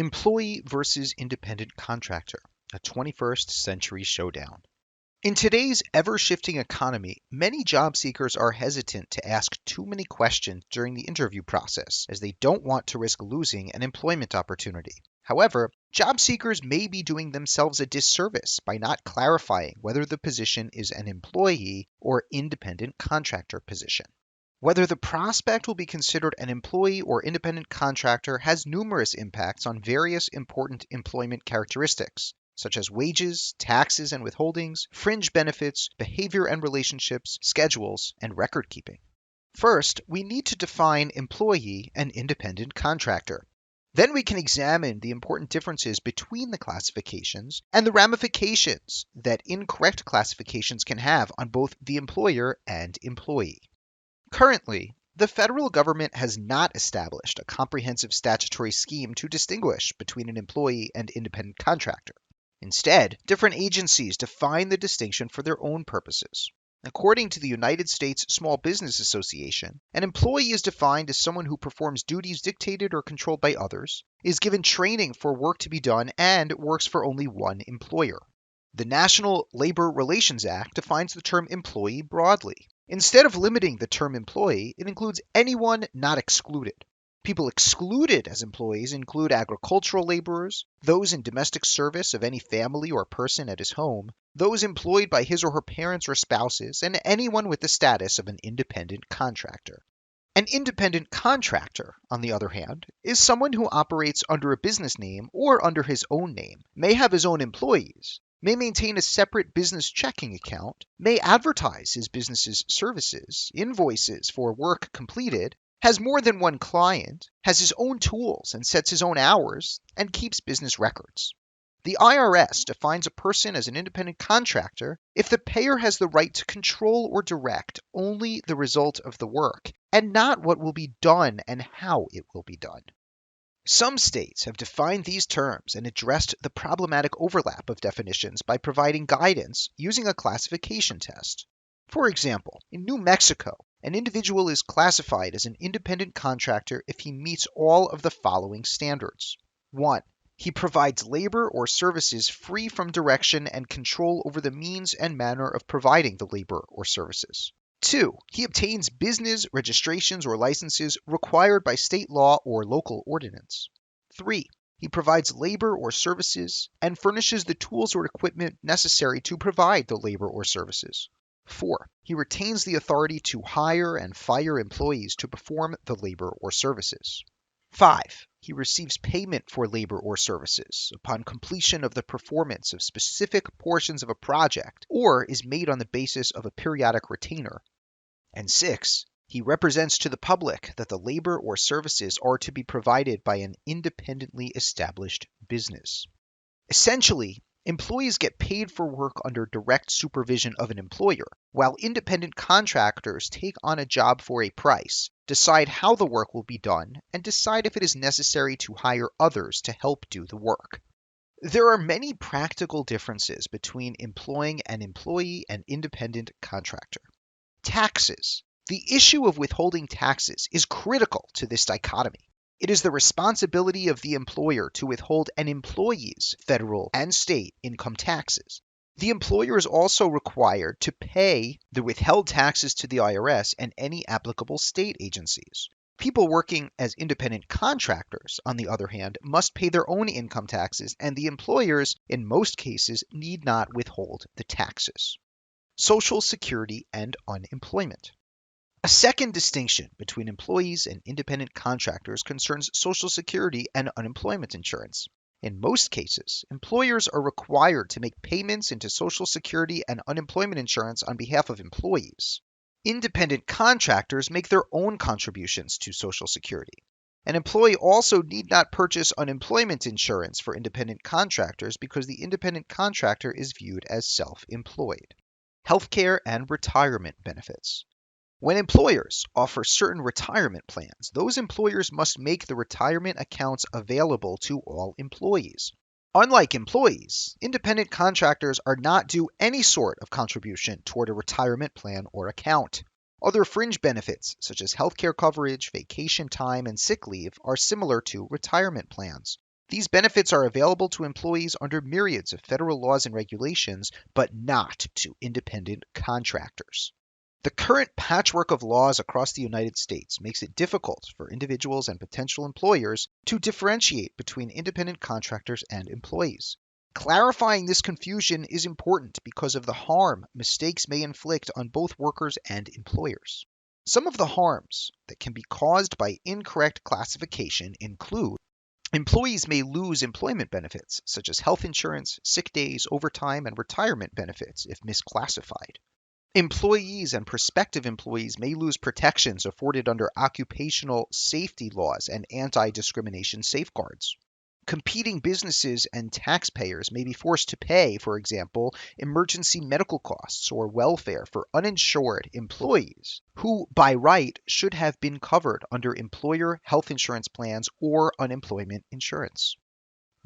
Employee versus independent contractor, a 21st century showdown. In today's ever-shifting economy, many job seekers are hesitant to ask too many questions during the interview process, as they don't want to risk losing an employment opportunity. However, job seekers may be doing themselves a disservice by not clarifying whether the position is an employee or independent contractor position. Whether the prospect will be considered an employee or independent contractor has numerous impacts on various important employment characteristics, such as wages, taxes and withholdings, fringe benefits, behavior and relationships, schedules, and record keeping. First, we need to define employee and independent contractor. Then we can examine the important differences between the classifications and the ramifications that incorrect classifications can have on both the employer and employee. Currently, the federal government has not established a comprehensive statutory scheme to distinguish between an employee and independent contractor. Instead, different agencies define the distinction for their own purposes. According to the United States Small Business Association, an employee is defined as someone who performs duties dictated or controlled by others, is given training for work to be done, and works for only one employer. The National Labor Relations Act defines the term employee broadly. Instead of limiting the term employee, it includes anyone not excluded. People excluded as employees include agricultural laborers, those in domestic service of any family or person at his home, those employed by his or her parents or spouses, and anyone with the status of an independent contractor. An independent contractor, on the other hand, is someone who operates under a business name or under his own name, may have his own employees, may maintain a separate business checking account, may advertise his business's services, invoices for work completed, has more than one client, has his own tools and sets his own hours, and keeps business records. The IRS defines a person as an independent contractor if the payer has the right to control or direct only the result of the work, and not what will be done and how it will be done. Some states have defined these terms and addressed the problematic overlap of definitions by providing guidance using a classification test. For example, in New Mexico, an individual is classified as an independent contractor if he meets all of the following standards. 1. He provides labor or services free from direction and control over the means and manner of providing the labor or services. 2. He obtains business registrations or licenses required by state law or local ordinance. 3. He provides labor or services and furnishes the tools or equipment necessary to provide the labor or services. 4. He retains the authority to hire and fire employees to perform the labor or services. 5. He receives payment for labor or services upon completion of the performance of specific portions of a project or is made on the basis of a periodic retainer. And 6. He represents to the public that the labor or services are to be provided by an independently established business. Essentially, employees get paid for work under direct supervision of an employer, while independent contractors take on a job for a price, decide how the work will be done, and decide if it is necessary to hire others to help do the work. There are many practical differences between employing an employee and independent contractor. Taxes. The issue of withholding taxes is critical to this dichotomy. It is the responsibility of the employer to withhold an employee's federal and state income taxes. The employer is also required to pay the withheld taxes to the IRS and any applicable state agencies. People working as independent contractors, on the other hand, must pay their own income taxes, and the employers, in most cases, need not withhold the taxes. Social Security and unemployment. A second distinction between employees and independent contractors concerns Social Security and unemployment insurance. In most cases, employers are required to make payments into Social Security and unemployment insurance on behalf of employees. Independent contractors make their own contributions to Social Security. An employee also need not purchase unemployment insurance for independent contractors because the independent contractor is viewed as self-employed. Healthcare and retirement benefits. When employers offer certain retirement plans, those employers must make the retirement accounts available to all employees. Unlike employees, independent contractors are not due any sort of contribution toward a retirement plan or account. Other fringe benefits, such as healthcare coverage, vacation time, and sick leave, are similar to retirement plans. These benefits are available to employees under myriads of federal laws and regulations, but not to independent contractors. The current patchwork of laws across the United States makes it difficult for individuals and potential employers to differentiate between independent contractors and employees. Clarifying this confusion is important because of the harm mistakes may inflict on both workers and employers. Some of the harms that can be caused by incorrect classification include: employees may lose employment benefits such as health insurance, sick days, overtime, and retirement benefits if misclassified. Employees and prospective employees may lose protections afforded under occupational safety laws and anti-discrimination safeguards. Competing businesses and taxpayers may be forced to pay, for example, emergency medical costs or welfare for uninsured employees who, by right, should have been covered under employer health insurance plans or unemployment insurance.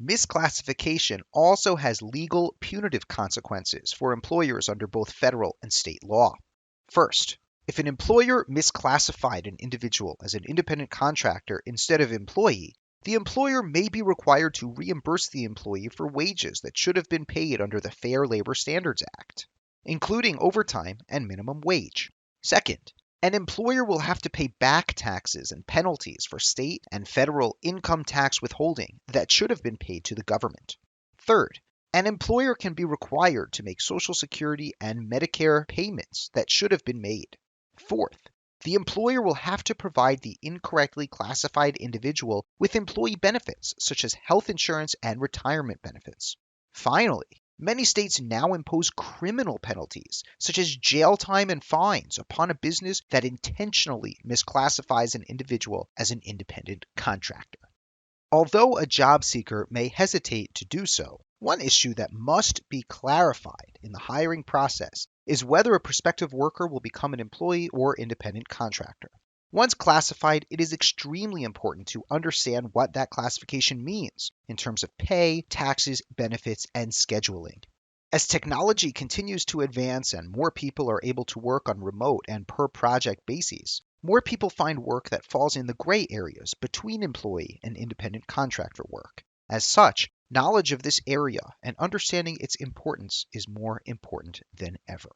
Misclassification also has legal punitive consequences for employers under both federal and state law. First, if an employer misclassified an individual as an independent contractor instead of employee, the employer may be required to reimburse the employee for wages that should have been paid under the Fair Labor Standards Act, including overtime and minimum wage. Second, an employer will have to pay back taxes and penalties for state and federal income tax withholding that should have been paid to the government. Third, an employer can be required to make Social Security and Medicare payments that should have been made. Fourth, the employer will have to provide the incorrectly classified individual with employee benefits such as health insurance and retirement benefits. Finally, many states now impose criminal penalties such as jail time and fines upon a business that intentionally misclassifies an individual as an independent contractor. Although a job seeker may hesitate to do so, one issue that must be clarified in the hiring process is whether a prospective worker will become an employee or independent contractor. Once classified, it is extremely important to understand what that classification means in terms of pay, taxes, benefits, and scheduling. As technology continues to advance and more people are able to work on remote and per project bases, more people find work that falls in the gray areas between employee and independent contractor work. As such, knowledge of this area and understanding its importance is more important than ever.